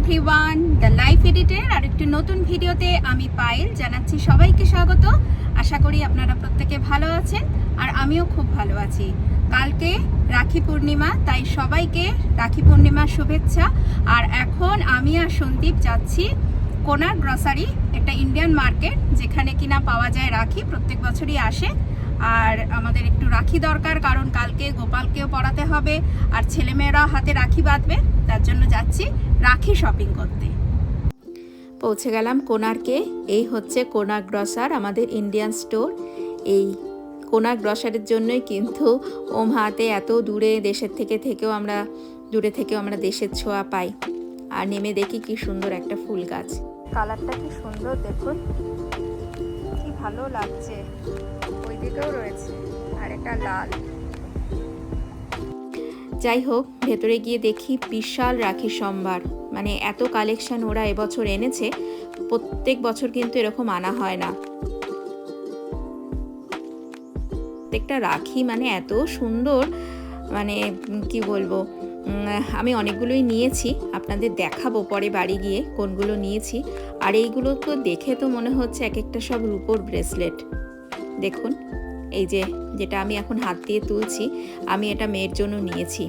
Everyone, the life এডিটের আরেকটি নতুন ভিডিওতে আমি পায়েল জানাচ্ছি সবাইকে স্বাগত। আশা করি আপনারা প্রত্যেকে ভালো আছেন আর আমিও খুব ভালো আছি। কালকে রাখি পূর্ণিমা, তাই সবাইকে রাখি পূর্ণিমার শুভেচ্ছা। আর এখন আমি আর সন্দীপ যাচ্ছি কোনার গ্রসারি, একটা ইন্ডিয়ান মার্কেট যেখানে কিনা পাওয়া যায় রাখি, প্রত্যেক বছরই আসে। আর আমাদের একটু রাখি দরকার, কারণ কালকে গোপালকেও পরাতে হবে আর ছেলেমেয়েরাও হাতে রাখি বাঁধবে, তার জন্য যাচ্ছি রাখি শপিং করতে। পৌঁছে গেলাম কোনার্কে। এই হচ্ছে কোনার্ক গ্রসার, আমাদের ইন্ডিয়ান স্টোর। এই কোনার্ক গ্রসারের জন্যই কিন্তু ওমহাতে এত দেশের থেকেও আমরা দেশের ছোঁয়া পাই। আর নেমে দেখি কি সুন্দর একটা ফুল গাছ, কালারটা কি সুন্দর, দেখুন কি ভালো লাগছে। ওই দিকেও রয়েছে আর একটা লাল। যাই হোক, ভেতরে গিয়ে দেখি বিশাল রাখি সম্ভার, মানে এত কালেকশন ওরা এবছর এনেছে। প্রত্যেক বছর কিন্তু এরকম আনা হয় না। প্রত্যেকটা রাখি মানে এত সুন্দর, মানে কি বলবো। আমি অনেকগুলোই নিয়েছি, আপনাদের দেখাবো পরে বাড়ি গিয়ে কোনগুলো নিয়েছি। আর এইগুলো তো দেখে তো মনে হচ্ছে এক একটা সব রূপোর ব্রেসলেট। দেখুন, এই যেটা আমি এখন হাত দিয়ে তুলছি, আমি এটা মেয়ের জন্য নিয়েছি।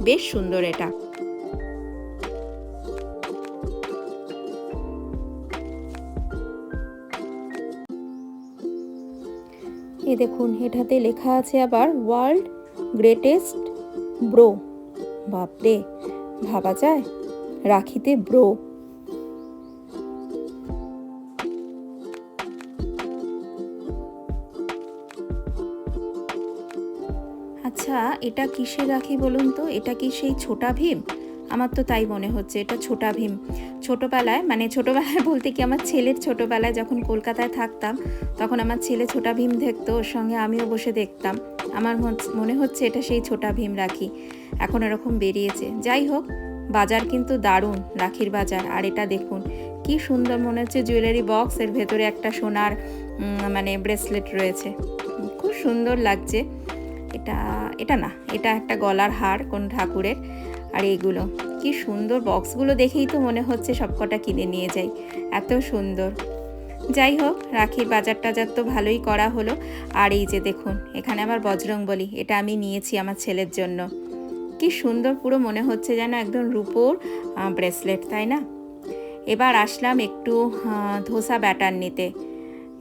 বেশ সুন্দর এটা। এই দেখুন, এটাতে লেখা আছে আবার ওয়ার্ল্ড গ্রেটেস্ট ব্রো। বাপরে, ভাবা যায় রাখিতে ব্রো। আচ্ছা, এটা কিসের রাখি বলুন তো? এটা কি সেই ছোটা ভীম? আমার তো তাই মনে হচ্ছে এটা ছোটা ভীম। ছোটোবেলায় বলতে কি, আমার ছেলের ছোটোবেলায় যখন কলকাতায় থাকতাম, তখন আমার ছেলে ছোটা ভীম দেখতো, ওর সঙ্গে আমিও বসে দেখতাম। আমার মনে হচ্ছে এটা সেই ছোটা ভীম রাখি, এখন এরকম বেরিয়েছে। যাই হোক, বাজার কিন্তু দারুণ, রাখির বাজার। আর এটা দেখুন কি সুন্দর, মনে হচ্ছে জুয়েলারি বক্স, এর ভেতরে একটা সোনার মানে ব্রেসলেট রয়েছে, খুব সুন্দর লাগছে। এটা না, এটা একটা গলার হার কোন ঠাকুরের। আর এইগুলো কি সুন্দর, বক্সগুলো দেখেই তো মনে হচ্ছে সবকটা কিনে নিয়ে যাই, এত সুন্দর। যাই হোক, রাখির বাজার টাজার তো ভালোই করা হলো। আর এই যে দেখুন, এখানে আবার বজরংবলী, এটা আমি নিয়েছি আমার ছেলের জন্য। কি সুন্দর, পুরো মনে হচ্ছে যেন একদম রূপোর ব্রেসলেট, তাই না? এবার আসলাম একটু ধোসা ব্যাটার নিতে।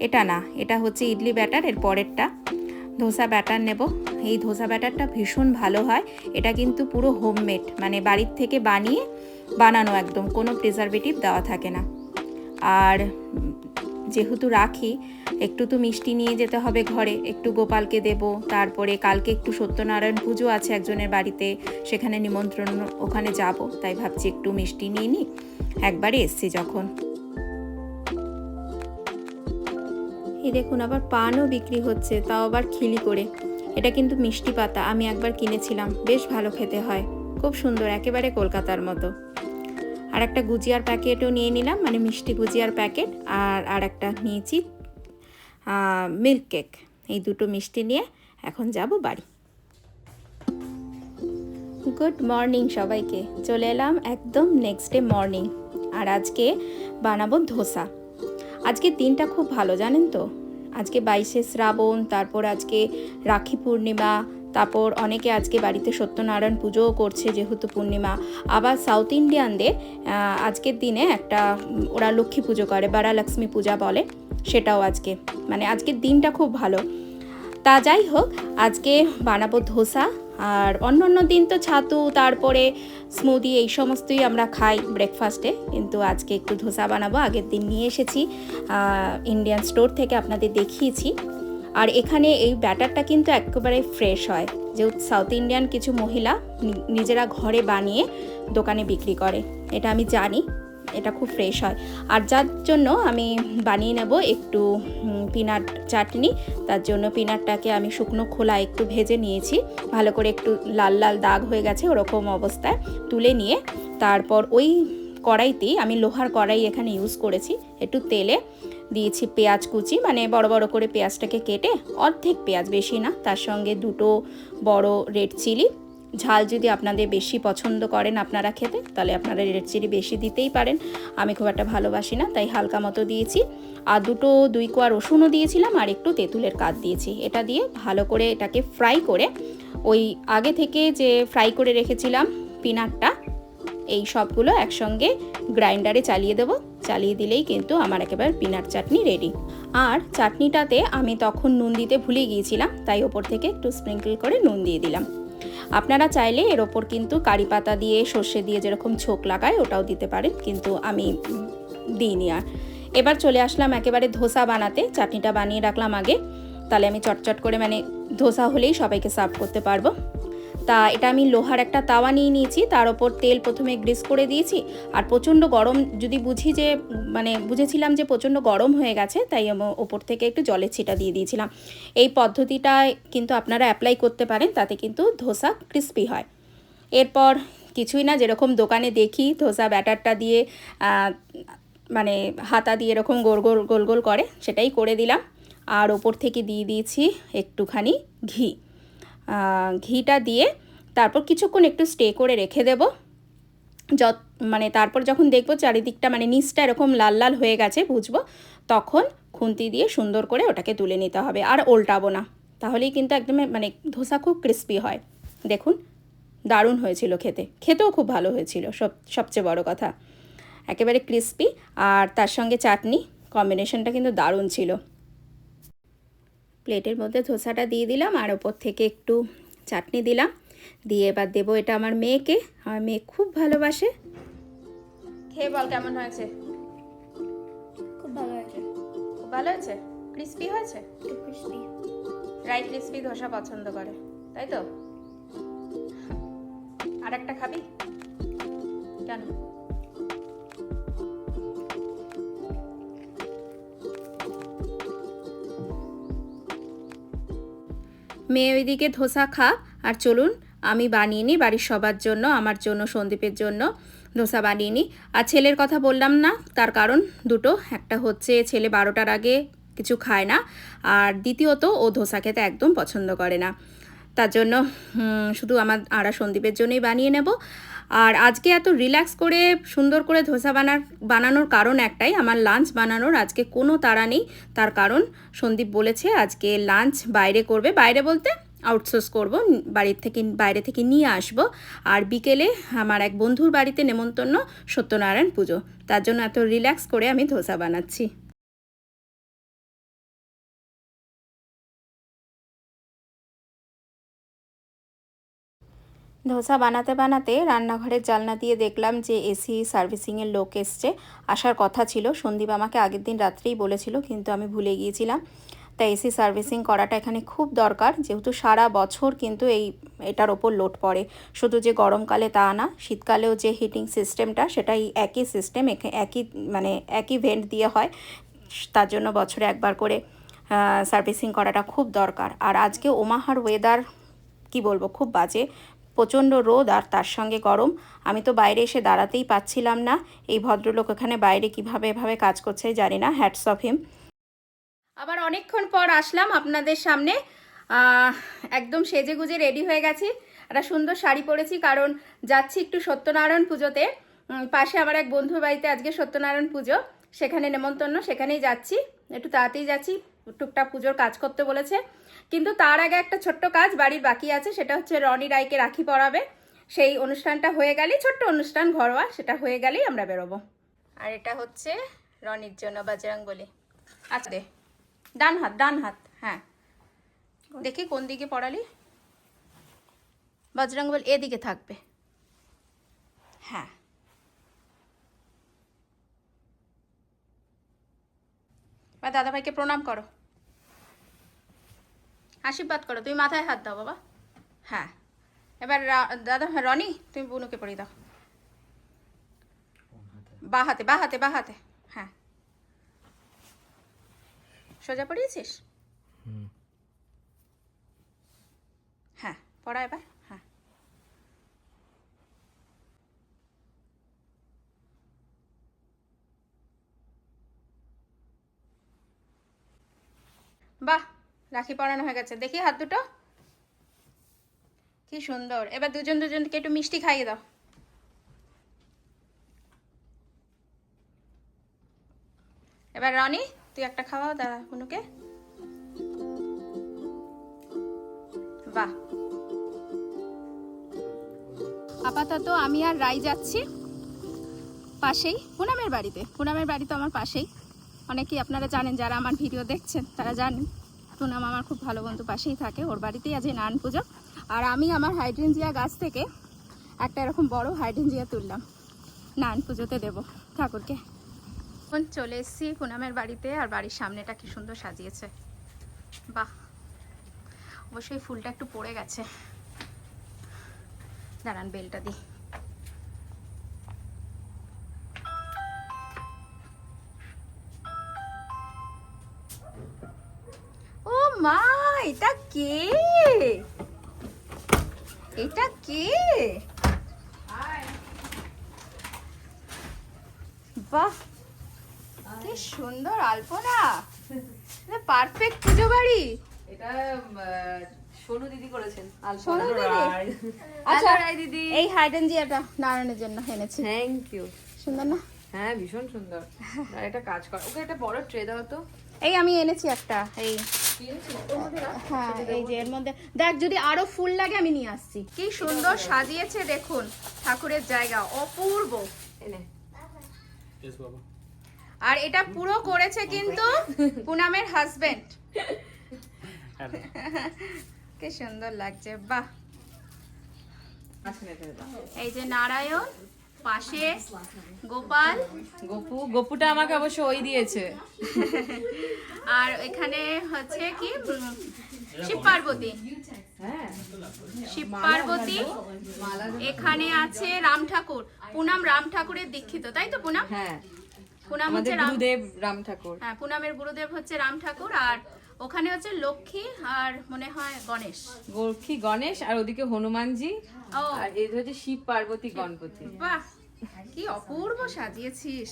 এটা না, এটা হচ্ছে ইডলি ব্যাটার, এর পরেরটা ধোসা ব্যাটার নেব। এই ধোসা ব্যাটারটা ভীষণ ভালো হয়। এটা কিন্তু পুরো হোমমেড, মানে বাড়ির থেকে বানানো, একদম কোনো প্রিজারভেটিভ দেওয়া থাকে না। আর যেহেতু রাখি, একটু তো মিষ্টি নিয়ে যেতে হবে ঘরে, একটু গোপালকে দেব। তারপরে কালকে একটু সত্যনারায়ণ পুজো আছে একজনের বাড়িতে, সেখানে নিমন্ত্রণ, ওখানে যাব, তাই ভাবছি একটু মিষ্টি নিয়ে নিই, একবারে এসছি যখন। এই দেখুন, আবার পানও বিক্রি হচ্ছে, তাও আবার খিলি করে। এটা কিন্তু মিষ্টি পাতা, আমি একবার কিনেছিলাম, বেশ ভালো খেতে হয়, খুব সুন্দর, একেবারে কলকাতার মতো। আর একটা গুজিয়ার প্যাকেটও নিয়ে নিলাম, মানে মিষ্টি গুজিয়ার প্যাকেট। আর একটা নিয়েছি মিল্ক কেক। এই দুটো মিষ্টি নিয়ে এখন যাব বাড়ি। গুড মর্নিং সবাইকে, চলে এলাম একদম নেক্সট ডে মর্নিং। আর আজকে বানাবো ধোসা। আজকের দিনটা খুব ভালো, জানেন তো? আজকে 22শে শ্রাবণ, তারপর আজকে রাখি পূর্ণিমা, তারপর অনেকে আজকে বাড়িতে সত্যনারায়ণ পুজোও করছে যেহেতু পূর্ণিমা। আবার সাউথ ইন্ডিয়ানদের আজকের দিনে একটা ওরা লক্ষ্মী পুজো করে, বারালক্ষ্মী পূজা বলে, সেটাও আজকে, মানে আজকের দিনটা খুব ভালো। তা যাই হোক, আজকে বানাবো ধোসা। আর অন্য দিন তো ছাতু, তারপরে স্মুদি, এই সমস্তই আমরা খাই ব্রেকফাস্টে, কিন্তু আজকে একটু ধোসা বানাবো। আগের দিন নিয়ে এসেছি ইন্ডিয়ান স্টোর থেকে, আপনাদের দেখিয়েছি। আর এখানে এই ব্যাটারটা কিন্তু একেবারে ফ্রেশ হয়, যেহেতু সাউথ ইন্ডিয়ান কিছু মহিলা নিজেরা ঘরে বানিয়ে দোকানে বিক্রি করে, এটা আমি জানি, এটা খুব ফ্রেশ হয়। আর যার জন্য আমি বানিয়ে নেব একটু পিনাট চাটনি। তার জন্য পিনাটটাকে আমি শুকনো খোলা একটু ভেজে নিয়েছি, ভালো করে একটু লাল লাল দাগ হয়ে গেছে, ওরকম অবস্থায় তুলে নিয়ে তারপর ওই কড়াইতেই, আমি লোহার কড়াই এখানে ইউজ করেছি, একটু তেলে দিয়েছি পেঁয়াজ কুচি, মানে বড় বড় করে পেঁয়াজটাকে কেটে, অর্ধেক পেঁয়াজ, বেশি না, তার সঙ্গে দুটো বড় রেড চিলি, ঝাল যদি আপনাদের বেশি পছন্দ করেন আপনারা খেতে, তাহলে আপনারা রেড চিলি বেশি দিতেই পারেন। আমি খুব একটা ভালোবাসি না, তাই হালকা মতো দিয়েছি। আর 2 কোয়া রসুনও দিয়েছিলাম, আর একটু তেঁতুলের কাঠ দিয়েছি। এটা দিয়ে ভালো করে এটাকে ফ্রাই করে, ওই আগে থেকে যে ফ্রাই করে রেখেছিলাম পিনাটটা, এই সবগুলো একসঙ্গে গ্রাইন্ডারে চালিয়ে দেবো। চালিয়ে দিলেই কিন্তু আমার একেবারে পিনাট চাটনি রেডি। আর চাটনিটাতে আমি তখন নুন দিতে ভুলে গিয়েছিলাম, তাই ওপর থেকে একটু স্প্রিঙ্কল করে নুন দিয়ে দিলাম। আপনারা চাইলে এর ওপর কিন্তু কারি পাতা দিয়ে, সর্ষে দিয়ে যেরকম ছোক লাগায় ওটাও দিতে পারেন, কিন্তু আমি দিইনি। আর এবার চলে আসলাম একেবারে ধোসা বানাতে। চাটনিটা বানিয়ে রাখলাম আগে, তাহলে আমি চটচট করে মানে ধোসা হলেই সবাইকে সার্ভ করতে পারবো। তা এটা আমি লোহার একটা তাওয়া নিয়ে নিয়েছি, তার ওপর তেল প্রথমে গ্রিস করে দিয়েছি। আর প্রচণ্ড গরম যদি বুঝেছিলাম যে প্রচণ্ড গরম হয়ে গেছে, তাই আমি ওপর থেকে একটু জলের ছিটা দিয়ে দিয়েছিলাম। এই পদ্ধতিটায় কিন্তু আপনারা অ্যাপ্লাই করতে পারেন, তাতে কিন্তু ধোসা ক্রিস্পি হয়। এরপর কিছুই না, যেরকম দোকানে দেখি ধোসা ব্যাটারটা দিয়ে মানে হাতা দিয়ে এরকম গোল গোল গোল গোল করে, সেটাই করে দিলাম। আর ওপর থেকে দিয়ে দিয়েছি একটুখানি ঘি। ঘিটা দিয়ে তারপর কিছুক্ষণ একটু স্টে করে রেখে দেব। তারপর যখন দেখবো চারিদিকটা নিচটা এরকম লাল লাল হয়ে গেছে, বুঝবো, তখন খুন্তি দিয়ে সুন্দর করে ওটাকে তুলে নিতে হবে। আর ওল্টাবো না, তাহলেই কিন্তু একদম ধোসা খুব ক্রিস্পি হয়। দেখুন, দারুণ হয়েছিল খেতে, খেতেও খুব ভালো হয়েছিল। সবচেয়ে বড় কথা, একেবারে ক্রিস্পি, আর তার সঙ্গে চাটনি, কম্বিনেশনটা কিন্তু দারুণ ছিল। প্লেটের মধ্যে ধোসাটা দিয়ে দিলাম, আর ওপর থেকে একটু চাটনি দিলাম। দিয়ে এবার দেবো এটা আমার মেয়েকে। আমার মেয়ে খুব ভালোবাসে। খেয়ে বল কেমন হয়েছে? খুব ভালো হয়েছে। খুব ভালো হয়েছে? ক্রিস্পি হয়েছে? একটু ক্রিস্পি। ড্রাই ক্রিস্পি ধোসা পছন্দ করে, তাই তো? আর একটা খাবি? কেন? মেয়ে ওইদিকে ধোসা খা, আর চলুন আমি বানিয়ে নিই বাড়ির সবার জন্য, আমার জন্য, সন্দীপের জন্য ধোসা বানিয়ে নিই। আর ছেলের কথা বললাম না, তার কারণ দুটো। একটা হচ্ছে ছেলে 12টার আগে কিছু খায় না, আর দ্বিতীয়ত ও ধোসা খেতে একদম পছন্দ করে না। তার জন্য শুধু আমার আর সন্দীপের জন্যই বানিয়ে নেব। আর আজকে এত রিল্যাক্স করে সুন্দর করে ধোসা বানানোর কারণ একটাই, আমার লাঞ্চ বানানোর আজকে কোনো তাড়া নেই। তার কারণ সন্দীপ বলেছে আজকে লাঞ্চ বাইরে করবে, বাইরে বলতে আউটসোর্স করব, বাইরে থেকে নিয়ে আসব। আর বিকেলে আমার এক বন্ধুর বাড়িতে নেমন্তন্ন, সত্যনারায়ণ পুজো, তার জন্য এত রিল্যাক্স করে আমি ধোসা বানাচ্ছি। ধোসা বানাতে বানাতে রান্নাঘরের জানলা দিয়ে দেখলাম যে এসি সার্ভিসিংয়ের লোক এসছে। আসার কথা ছিল, সন্দীপ আমাকে আগের দিন রাত্রেই বলেছিল, কিন্তু আমি ভুলে গিয়েছিলাম। তাই এসি সার্ভিসিং করাটা এখানে খুব দরকার, যেহেতু সারা বছর কিন্তু এটার ওপর লোড পড়ে। শুধু যে গরমকালে তা না, শীতকালেও যে হিটিং সিস্টেমটা, সেটাই একই সিস্টেম, একই ভেন্ট দিয়ে হয়। তার জন্য বছরে একবার করে সার্ভিসিং করাটা খুব দরকার। আর আজকে ওমাহার ওয়েদার কি বলবো, খুব বাজে, প্রচণ্ড রোদ আর তার সঙ্গে গরম। আমি তো বাইরে এসে দাঁড়াতেই পাচ্ছিলাম না। এই ভদ্রলোক এখানে বাইরে কিভাবে এভাবে কাজ করছে জানি না, হ্যাটস অফ হিম। আবার অনেকক্ষণ পর আসলাম আপনাদের সামনে, একদম সেজে গুজে রেডি হয়ে গেছি। একটা সুন্দর শাড়ি পরেছি, কারণ যাচ্ছি একটু সত্যনারায়ণ পুজোতে। পাশে আমার এক বন্ধুর বাড়িতে আজকে সত্যনারায়ণ পুজো, সেখানে নেমন্তন্ন, সেখানেই যাচ্ছি। একটু তাড়াতাড়ি যাচ্ছি, টুকটাক পুজোর কাজ করতে বলেছে। কিন্তু তার আগে একটা ছোট্ট কাজ বাড়ির বাকি আছে, সেটা হচ্ছে রনি রায়কে রাখি পরাবে। সেই অনুষ্ঠানটা হয়ে গেলেই, ছোট্ট অনুষ্ঠান ঘরোয়া, সেটা হয়ে গেলেই আমরা বেরোবো। আর এটা হচ্ছে রনির জন্য বজরংবলী। আচ্ছা দে, ডান হাত, হ্যাঁ। দেখি কোন দিকে পড়ালি? বজরংবলী এদিকে থাকবে, হ্যাঁ। বা দাদাভাইকে প্রণাম করো, আশীর্বাদ করো। তুমি মাথায় হাত দাও বাবা, হ্যাঁ। এবার দাদা, হ্যাঁ রনি, তুমি বুনুকে পরিয়ে দাও। বা হাতে, হ্যাঁ। সোজা পড়িয়েছিস? হ্যাঁ, পড়া এবার, হ্যাঁ। বাহ, রাখি পরানো হয়ে গেছে। দেখি হাত দুটো, কি সুন্দর। এবার দুজন দুজনকে একটু মিষ্টি খাইয়ে দাও। এবার রনি তুই একটা খাওয়াও দাদা কুনুকে। বাহ। আপাতত আমি আর রাই যাচ্ছি পাশেই পুনামের বাড়িতে। পুনামের বাড়ি তো আমার পাশেই, অনেকেই আপনারা জানেন, যারা আমার ভিডিও দেখছেন তারা জানেন পুনাম আমার খুব ভালো বন্ধু, পাশেই থাকে। ওর বাড়িতেই আজ নারায়ণ পুজো। আর আমি আমার হাইড্রেঞ্জিয়া গাছ থেকে একটা এরকম বড় হাইড্রেঞ্জিয়া তুললাম, নারায়ণ পুজোতে দেবো ঠাকুরকে। এখন চলে এসেছি পুনামের বাড়িতে, আর বাড়ির সামনেটা কি সুন্দর সাজিয়েছে। বাহ, অবশ্যই ফুলটা একটু পড়ে গেছে, দাঁড়ান বেলটা দিই। ও মা, এটা কে? এটা কে? বাহ, কি সুন্দর আলপনা, পারফেক্ট পুজো বাড়ি। এটা সোনু দিদি করেছেন। সোনু দিদি? আচ্ছা রাই দিদি, এই হাইড্রেঞ্জিয়াটা নারায়ণের জন্য এনেছি। Thank you. সুন্দর না? হ্যাঁ ভীষণ সুন্দর। আর একটা কাজ কর, ওকে একটা বড় ট্রে দাও তো। এই আমি এনেছি একটা, এই হ্যাঁ এই যে এর মধ্যে দেখ, যদি আরো ফুল লাগে আমি নিয়ে আসছি। কি সুন্দর সাজিয়েছে দেখুন ঠাকুরের জায়গা, অপূর্ব। এনে আর এটা পুরো করেছে কিন্তু পুনামের হাজবেন্ড। কি সুন্দর লাগছে, বাহ। এই যে নারায়ণ, পাশে গোপাল, গপুটা আমাকে অবশ্য ওই দিয়েছে। আর এখানে হচ্ছে কি শিব পার্বতী। হ্যাঁ শিব পার্বতী। এখানে আছে রাম ঠাকুর। পুনাম রাম ঠাকুরের দীক্ষিত, তাই তো পুনাম? হ্যাঁ, পুনাম হচ্ছে আমাদের গুরুদেব রাম ঠাকুর। হ্যাঁ, পুনামের গুরুদেব হচ্ছে রাম ঠাকুর। আর ওখানে হচ্ছে লক্ষ্মী আর মনে হয় গণেশ। লক্ষ্মী গণেশ, আর ওদিকে হনুমানজি, ও আর এই হচ্ছে শিব পার্বতী গণপতি। বাহ, কি অপূর্ব সাজিয়েছিস,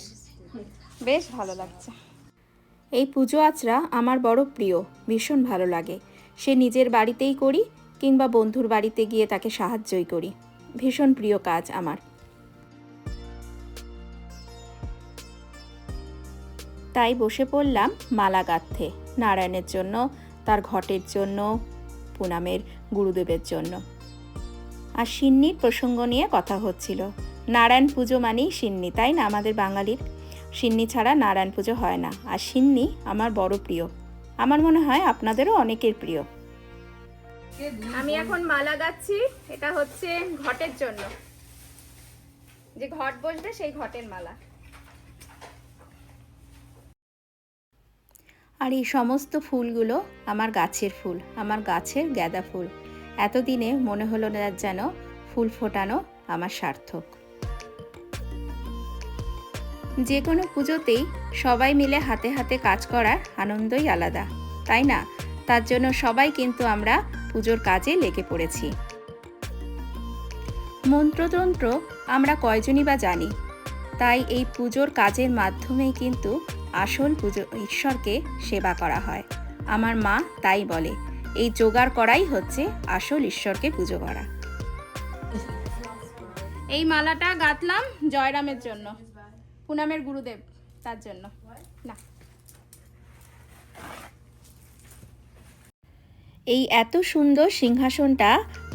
বেশ ভালো লাগছে। এই পুজো আচরা আমার বড় প্রিয়, ভীষণ ভালো লাগে। সে নিজের বাড়িতেই করি কিংবা বন্ধুর বাড়িতে গিয়ে তাকে সাহায্যই করি, ভীষণ প্রিয় কাজ আমার। তাই বসে পড়লাম মালা গাঁথতে, নারায়ণের জন্য, তার ঘটের জন্য, পুনামের গুরুদেবের জন্য। আর সিন্নির প্রসঙ্গ নিয়ে কথা হচ্ছিল। নারায়ণ পুজো মানেই সিন্নি, তাই না? আমাদের বাঙালির সিন্নি ছাড়া নারায়ণ পুজো হয় না। আর সিন্নি আমার বড় প্রিয়, আমার মনে হয় আপনাদেরও অনেকের প্রিয়। আমি এখন মালা গাচ্ছি, এটা হচ্ছে ঘটের জন্য, যে ঘট বসবে সেই ঘটের মালা। আর এই সমস্ত ফুলগুলো আমার গাছের ফুল, আমার গাছের গাঁদা ফুল। এতদিনে মনে হলো না যেন ফুল ফোটানো আমার সার্থক। যে কোনো পুজোতেই সবাই মিলে হাতে হাতে কাজ করার আনন্দই আলাদা, তাই না? তার জন্য সবাই কিন্তু আমরা পুজোর কাজে লেগে পড়েছি। মন্ত্রতন্ত্র আমরা কয়জনই বা জানি, তাই এই পুজোর কাজের মাধ্যমেই কিন্তু আসল পুজো, ঈশ্বরকে সেবা করা হয়। আমার মা তাই বলে, এই জোগাড় করাই হচ্ছে আসল ঈশ্বরকে পুজো করা। এই মালাটা গাঁথলাম জয়রামের জন্য, পুনামের গুরুদেব, তার জন্য না। এই এত সুন্দর সিংহাসনটা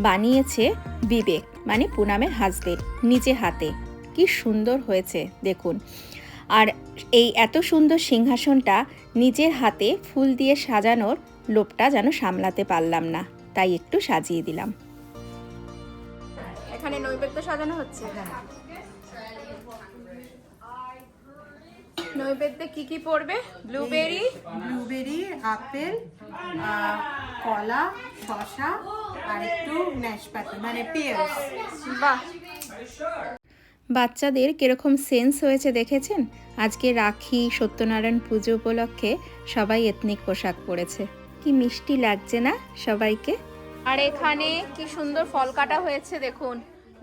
বানিয়েছে বিবেক, মানে পুনামের হাজবেন্ড, নিজে হাতে। কি সুন্দর হয়েছে দেখুন। আর এই এত সুন্দর সিংহাসনটা নিজের হাতে ফুল দিয়ে সাজানোর লোভটা যেন সামলাতে পারলাম না, তাই একটু সাজিয়ে দিলাম। এখানে নৈবেদ্য সাজানো হচ্ছে। নৈবেদ্যে কি কি পড়বে? ব্লুবেরি, আপেল, কলা, শসা আর একটু নাশপাতি মানে পেঁয়াজ। বাহ, বাচ্চাদের কিরকম সেন্স হয়েছে দেখেছেন? আজকে রাখি, সত্যনারায়ণ পুজো উপলক্ষে সবাই এথনিক পোশাক পরেছে। কি মিষ্টি লাগছে না সবাইকে? আর এখানে কি সুন্দর ফল কাটা হয়েছে দেখুন,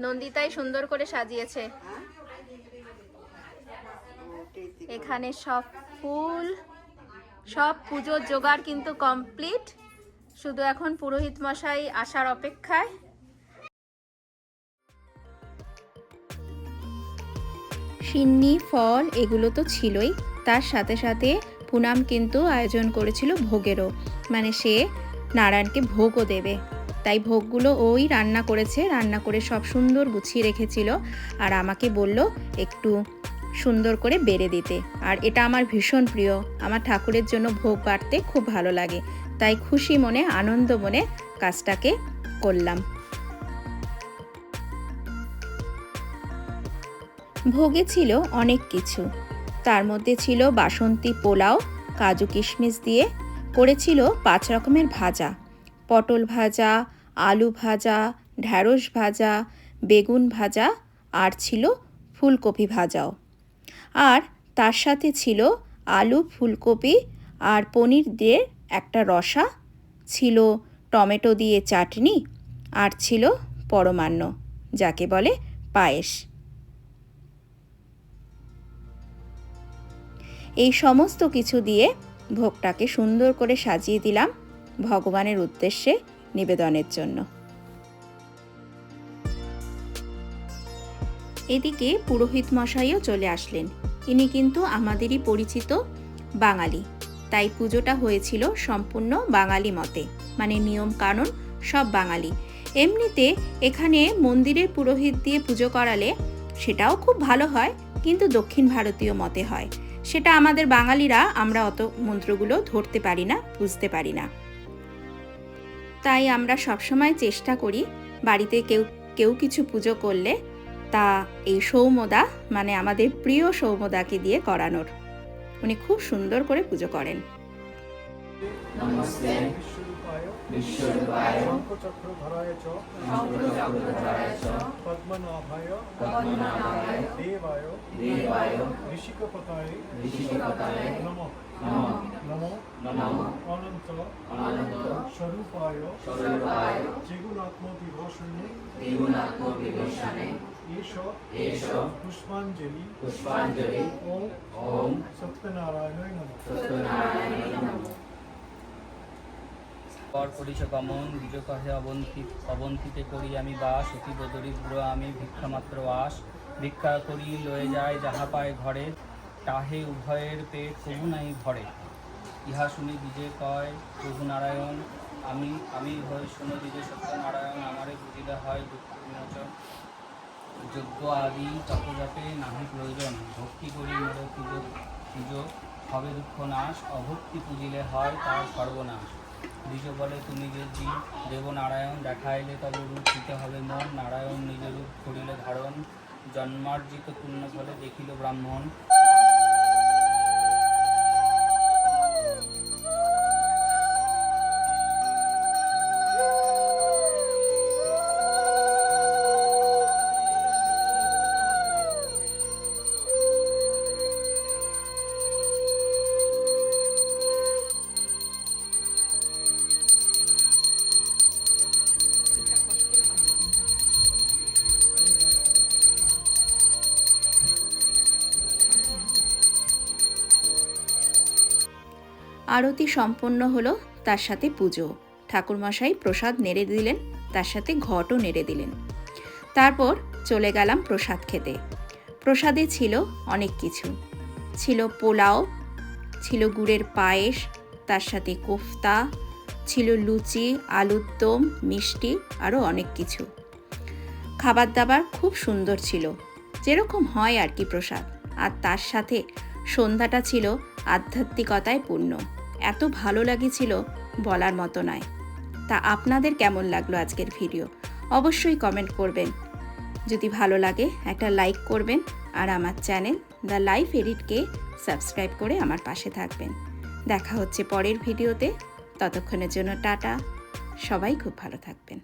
নন্দিতাই সুন্দর করে সাজিয়েছে। এখানে সব ফুল, সব পুজোর জোগাড় কিন্তু কমপ্লিট, শুধু এখন পুরোহিত মশাই আসার অপেক্ষায়। সিন্নি, ফল এগুলো তো ছিলই, তার সাথে সাথে পুনাম কিন্তু আয়োজন করেছিল ভোগেরও, মানে সে নারায়ণকে ভোগও দেবে। তাই ভোগগুলো ওই রান্না করেছে, রান্না করে সব সুন্দর গুছিয়ে রেখেছিল আর আমাকে বলল একটু সুন্দর করে বেড়ে দিতে। আর এটা আমার ভীষণ প্রিয়, আমার ঠাকুরের জন্য ভোগ বাড়তে খুব ভালো লাগে, তাই খুশি মনে আনন্দ মনে কাজটাকে করলাম। ভোগে ছিল অনেক কিছু, তার মধ্যে ছিল বাসন্তী পোলাও কাজু কিশমিশ দিয়ে, করেছিল 5 রকমের ভাজা, পটল ভাজা, আলু ভাজা, ঢ্যাঁড়স ভাজা, বেগুন ভাজা, আর ছিল ফুলকপি ভাজাও। আর তার সাথে ছিল আলু, ফুলকপি আর পনির দিয়ে একটা রসা, ছিল টমেটো দিয়ে চাটনি, আর ছিল পরমান্ন, যাকে বলে পায়েস। এই সমস্ত কিছু দিয়ে ভোগটাকে সুন্দর করে সাজিয়ে দিলাম ভগবানের উদ্দেশ্যে নিবেদনের জন্য। এদিকে পুরোহিত মশাইও চলে আসলেন। ইনি কিন্তু আমাদেরই পরিচিত বাঙালি, তাই পুজোটা হয়েছিল সম্পূর্ণ বাঙালি মতে, মানে নিয়ম কানুন সব বাঙালি। এমনিতে এখানে মন্দিরের পুরোহিত দিয়ে পুজো করালে সেটাও খুব ভালো হয়, কিন্তু দক্ষিণ ভারতীয় মতে হয়, সেটা আমাদের বাঙালিরা আমরা অত মন্ত্রগুলো ধরতে পারি না, বুঝতে পারি না। তাই আমরা সবসময় চেষ্টা করি বাড়িতে কেউ কিছু পুজো করলে তা এই সৌমদা, মানে আমাদের প্রিয় সৌমদাকে দিয়ে করানোর। উনি খুব সুন্দর করে পুজো করেন। নমস্তে বিশ্বরূপায় শঙ্খচক্রধরায় চ পদ্মনাভায় দেবায় ঋষিকপতায়ে নমঃ নমো অনন্ত স্বরূপায় ত্রিগুণাত্ম বিভূষণে এষ পুষ্পাঞ্জলি ওম সত্যনারায়ণায় নমঃ। পর পরিচগমন দ্বিজ কহে অবন্তিতে করি আমি বাস, অতীব দরিদ্র আমি ভিক্ষামাত্র আস, ভিক্ষা করি লয়ে যায় যাহা পায় ঘরে, তাহে উভয়ের পেট কবু নাই ভরে। ইহা শুনি দ্বিজে কয় প্রভু নারায়ণ, আমি হই শুনো দ্বিজে সত্যনারায়ণ, আমারে বুঝিলে হয় দুঃখ বিমোচন, যজ্ঞ আদি তপজাপে নাহি প্রয়োজন, ভক্তি করি মোরে পুজো হবে দুঃখ নাশ, অভক্তি পুজিলে হয় তার সর্বনাশ। দ্বিজ বলে তুমি যে দেব নারায়ণ, দেখাইলে তবে রূপ দিতে হবে মন, নারায়ণ নিজ রূপ করিলে ধারণ, জন্মার্জিত পুণ্য ফলে দেখিল ব্রাহ্মণ। আরতি সম্পন্ন হলো, তার সাথে পুজো। ঠাকুরমশাই প্রসাদ নেড়ে দিলেন, তার সাথে ঘটও নেড়ে দিলেন। তারপর চলে গেলাম প্রসাদ খেতে। প্রসাদে ছিল অনেক কিছু, ছিল পোলাও, ছিল গুড়ের পায়েস, তার সাথে কোফতা, ছিল লুচি, আলুর দম, মিষ্টি, আরও অনেক কিছু। খাবার দাবার খুব সুন্দর ছিল, যেরকম হয় আর কি প্রসাদ। আর তার সাথে সন্ধ্যাটা ছিল আধ্যাত্মিকতায় পূর্ণ, এত ভালো লাগেছিল বলার মতো নয়। তা আপনাদের কেমন লাগলো আজকের ভিডিও অবশ্যই কমেন্ট করবেন। যদি ভালো লাগে একটা লাইক করবেন, আর আমার চ্যানেল দ্য লাইফ এডিটকে সাবস্ক্রাইব করে আমার পাশে থাকবেন। দেখা হচ্ছে পরের ভিডিওতে, ততক্ষণের জন্য টাটা, সবাই খুব ভালো থাকবেন।